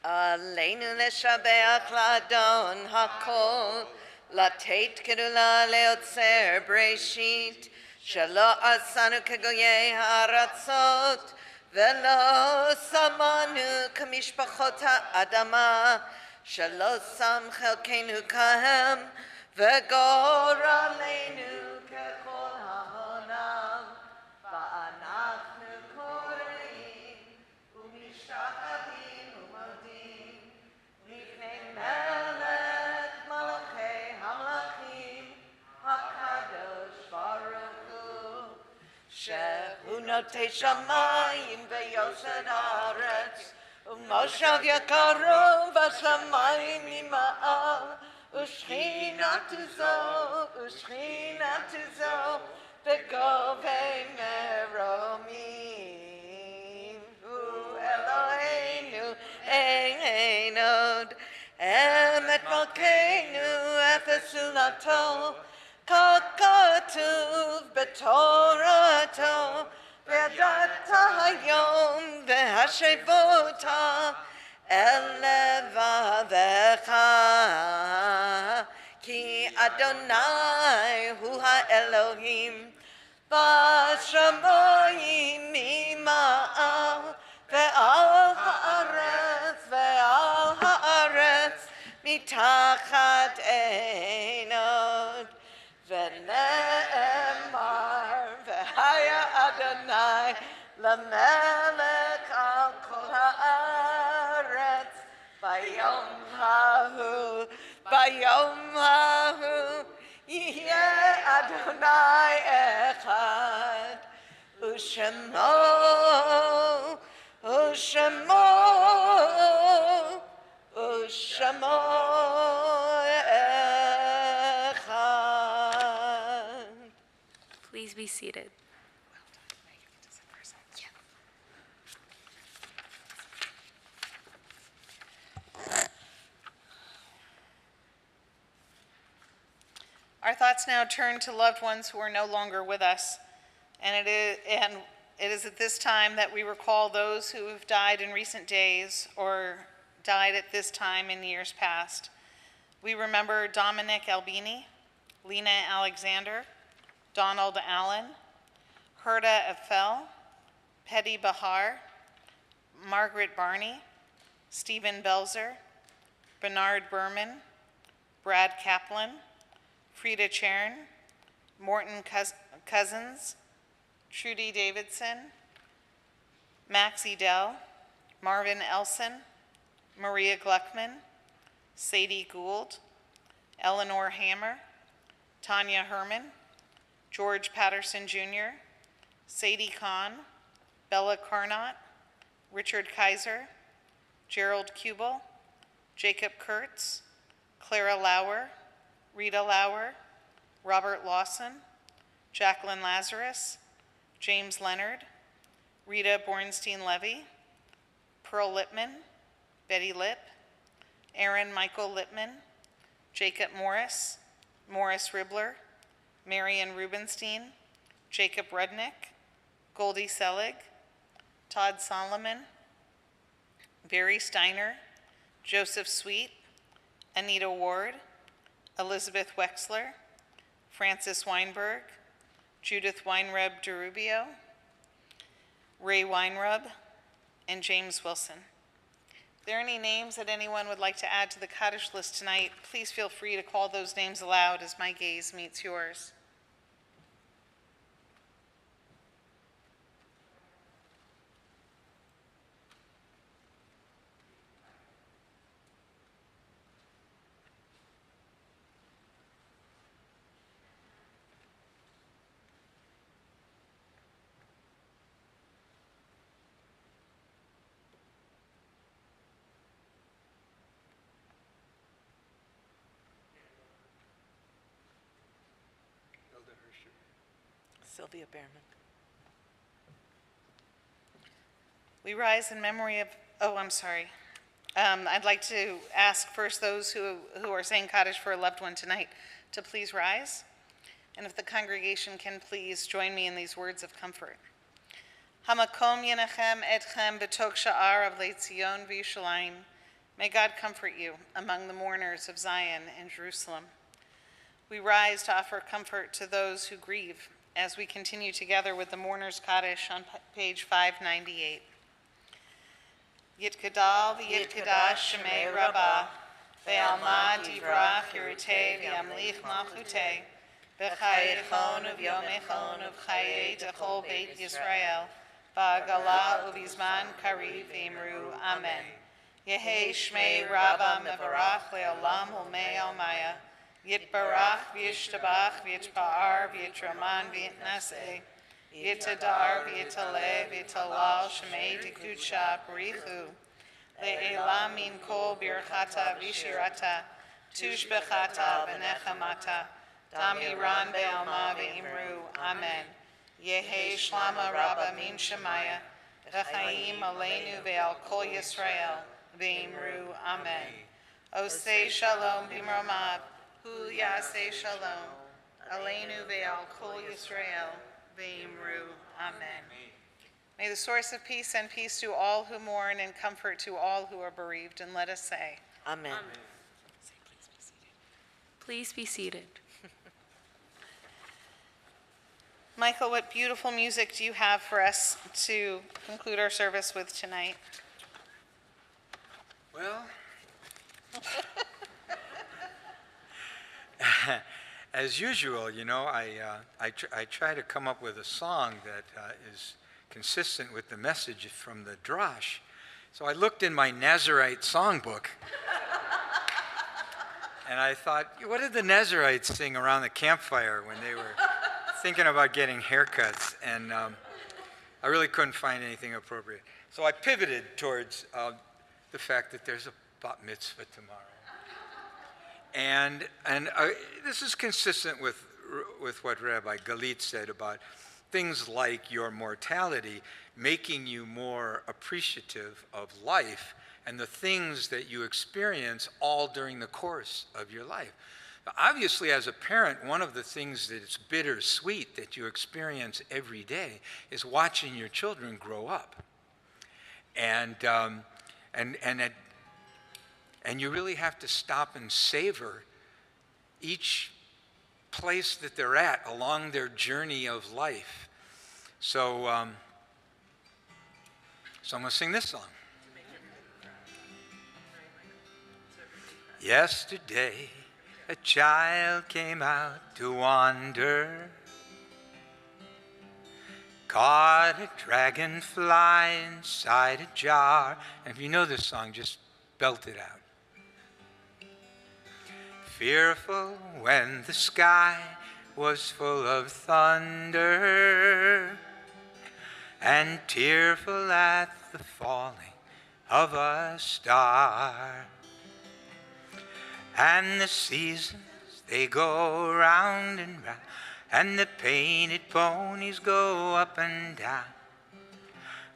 Aleinu leshabeach ladon hakol, latet kedula leotzer breshit, shelo asanu kegoyei haratzot, velo samanu kamishpachot ha'adama, shelo sam chelkenu kahem, v'gor aleinu בכל העולם, ואנחנו קוראים ומשתחווים ומודים לפני מלך מלכי המלכים, הקדוש ברוך הוא, שהוא נוטה שמיים ויוסד הארץ, ומושב יקרו בשמיים ממעל, ושכינתו זו בגובי מרומים. הוא אלוהינו אין עוד, אמת מלכנו אפס תלתו, כך כתוב בתורתו, וידעת היום והשבות אל לבבך, כי אדוני הוא האלוהים בשמיים ממעל, ועל הארץ מתחת אין עוד. ונאמר, והיה אדוני למלך על כל הארץ, ביום ההוא יהיה אדוני אחד, ושמו אחד. Please be seated. Our thoughts now turn to loved ones who are no longer with us, and it is at this time that we recall those who have died in recent days or died at this time in years past. We remember Dominic Albini, Lena Alexander, Donald Allen, Herda Eiffel, Petty Bahar, Margaret Barney, Stephen Belzer, Bernard Berman, Brad Kaplan, Frida Chern, Morton Cousins, Trudy Davidson, Max Edel, Marvin Elson, Maria Gluckman, Sadie Gould, Eleanor Hammer, Tanya Herman, George Patterson Jr., Sadie Kahn, Bella Carnot, Richard Kaiser, Gerald Kubel, Jacob Kurtz, Clara Lauer, Rita Lauer, Robert Lawson, Jacqueline Lazarus, James Leonard, Rita Bornstein-Levy, Pearl Lippman, Betty Lipp, Aaron Michael Lippman, Jacob Morris, Morris Ribler, Marion Rubenstein, Jacob Rudnick, Goldie Selig, Todd Solomon, Barry Steiner, Joseph Sweet, Anita Ward, Elizabeth Wexler, Francis Weinberg, Judith Weinreb DeRubio, Ray Weinrub, and James Wilson. If there are any names that anyone would like to add to the Kaddish list tonight, please feel free to call those names aloud as my gaze meets yours. Sylvia Behrman. We rise in memory of, I'd like to ask first those who are saying Kaddish for a loved one tonight to please rise. And if the congregation can please join me in these words of comfort. Hamakom yenachem etchem betok sha'ar of Leitzion v'Yushalayim. May God comfort you among the mourners of Zion and Jerusalem. We rise to offer comfort to those who grieve as we continue together with the Mourner's Kaddish on page 598. Yitkadal v'yitkadash shemei rabbah, ve'alma divrach yerutei v'yamlich malchutei, B'chayechon uvyomechon uv'chayei techol Beit Yisrael, ba'agala ubizman kariv imru, Amen. Yehi Shmei Rabba Mevarach Le'olam Ulmei Almaya, Yitbarach v'yishtabach v'yitpa'ar v'yitraman v'yitnaseh, Yitadar v'yitaleh v'yitalal Shmei Dikudsha B'richu, Le'elam min kol birchata v'shirata, Tushbechata v'nechamata, Damiran be'alma v'imru, Amen. Yehi Shlama Rabba min Shemaya, V'chaim aleinu ve'al kol Yisrael, v'imru, Amen. Osei shalom b'mromav, hu yaseh shalom, aleinu ve'al kol Yisrael, v'imru, Amen. May the source of peace send peace to all who mourn and comfort to all who are bereaved. And let us say, Amen. Please be seated. Michael, what beautiful music do you have for us to conclude our service with tonight? Well, as usual, you know, I try to come up with a song that is consistent with the message from the Drash. So I looked in my Nazarite songbook, and I thought, what did the Nazarites sing around the campfire when they were thinking about getting haircuts? And I really couldn't find anything appropriate. So I pivoted towards the fact that there's a bat mitzvah tomorrow. And this is consistent with what Rabbi Galit said about things like your mortality making you more appreciative of life and the things that you experience all during the course of your life. Obviously, as a parent, one of the things that is bittersweet that you experience every day is watching your children grow up. And you really have to stop and savor each place that they're at along their journey of life. So I'm going to sing this song. Yesterday, a child came out to wander, caught a dragonfly inside a jar. And if you know this song, just belt it out. Fearful when the sky was full of thunder, and tearful at the falling of a star. And the seasons, they go round and round, and the painted ponies go up and down.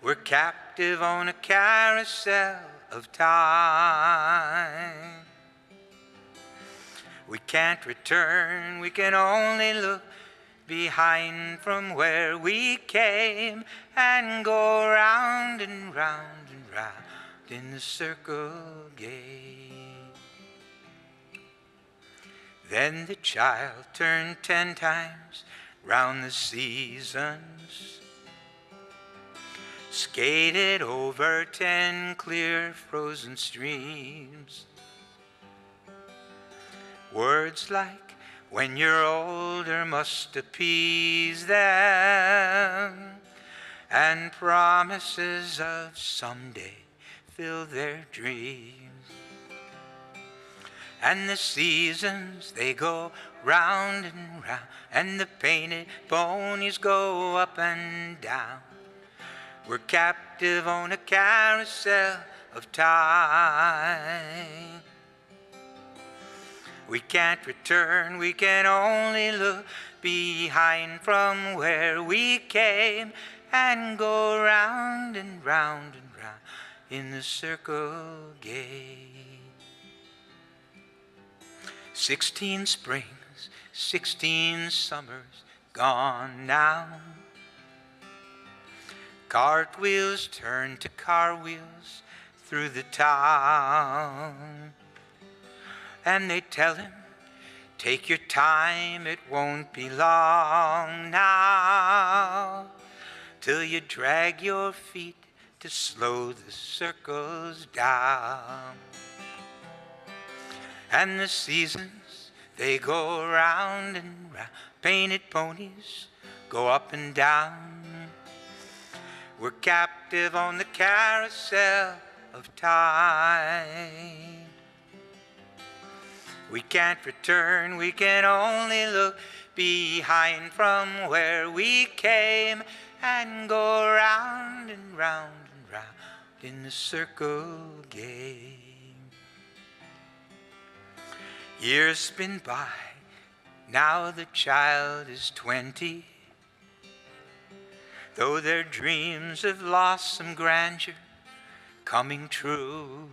We're captive on a carousel of time. We can't return, we can only look behind from where we came and go round and round and round in the circle game. Then the child turned 10 times round the seasons, skated over 10 clear frozen streams. Words like, when you're older, must appease them, and promises of someday fill their dreams. And the seasons, they go round and round, and the painted ponies go up and down. We're captive on a carousel of time. We can't return, we can only look behind from where we came and go round and round and round in the circle game. 16 springs, 16 summers gone now. Cartwheels turn to car wheels through the town. And they tell him, take your time, it won't be long now, till you drag your feet to slow the circles down. And the seasons, they go round and round. Painted ponies go up and down. We're captive on the carousel of time. We can't return, we can only look behind from where we came and go round and round and round in the circle game. Years spin by, now the child is 20. Though their dreams have lost some grandeur, coming true.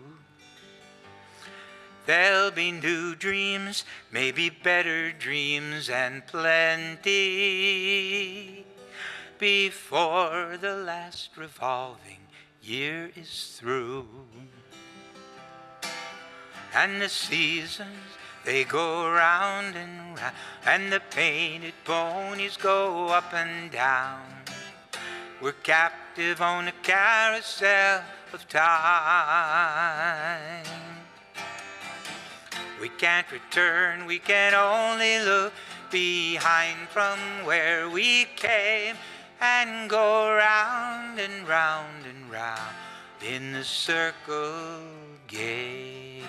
There'll be new dreams, maybe better dreams and plenty before the last revolving year is through. And the seasons, they go round and round, and the painted ponies go up and down. We're captive on a carousel of time. We can't return, we can only look behind from where we came and go round and round and round in the circle game.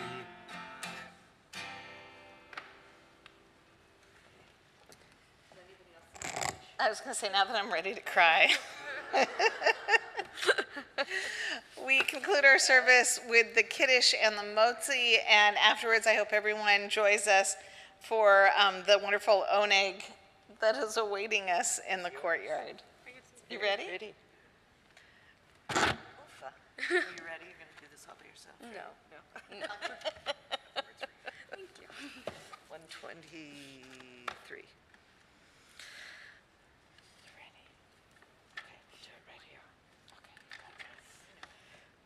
I was going to say, now that I'm ready to cry. We conclude our service with the Kiddush and the Motzi, and afterwards I hope everyone joins us for the wonderful oneg that is awaiting us in the courtyard. You ready? Ready. Are you ready? You're going to do this all by yourself? No. No. Thank you. 123.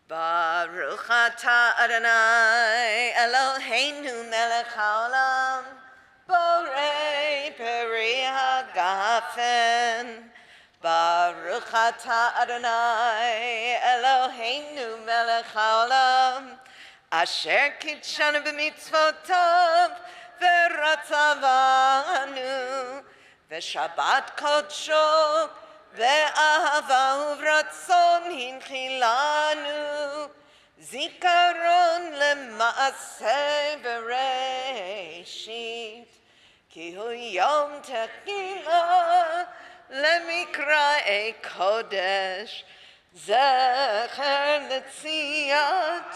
Baruch atah Adonai Eloheinu melech haolam borei peri hagafen. Baruch atah Adonai Eloheinu melech haolam asher kitshanu b'mitzvotav v'ratzavanu v'shabbat kodsho ואהבה וברצון הנחילנו, זיכרון למעשה בראשית, כי הוא יום תחילה למקראי קודש, זכר ליציאת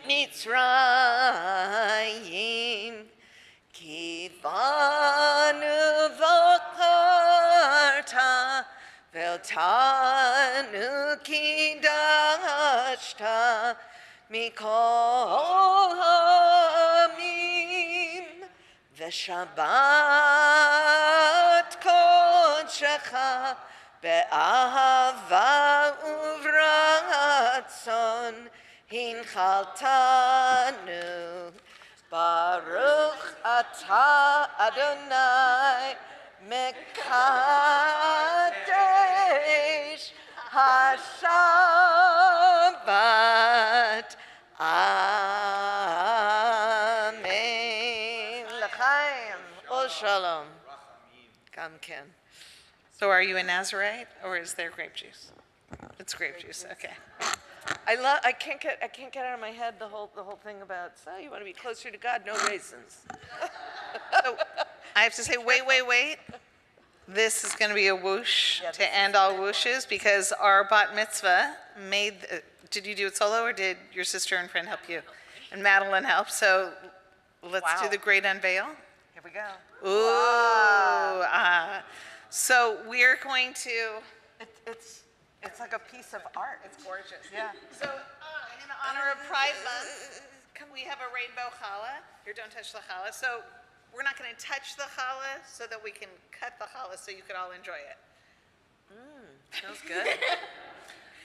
מצרים. כי באנו בחרת ואותנו קידשת מכל העמים, ושבת קודשך באהבה וברצון הנחלתנו. Baruch atah Adonai mekadesh hashabbat. Amen. L'chaim ol shalom. Kam ken. So are you a Nazarite, or is there grape juice? It's grape juice, okay. I can't get out of my head the whole thing about, so you want to be closer to God, no raisins. So I have to say, wait. This is going to be a whoosh to end all whooshes, because our bat mitzvah made, did you do it solo, or did your sister and friend help you? And Madeline helped, so let's do the great unveil. Here we go. Ooh. So we're going to... It's like a piece of art. It's gorgeous. Yeah. So in honor of Pride Month, we have a rainbow challah. Here, don't touch the challah. So we're not going to touch the challah so that we can cut the challah so you can all enjoy it. Smells good.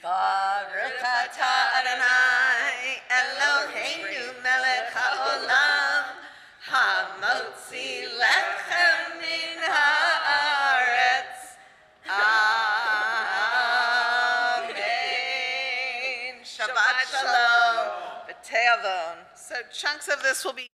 Baruch atah Adonai Eloheinu melech haolam hamotzi lechem min haaretz. Amen. Shabbat shalom. B'teavon. So chunks of this will be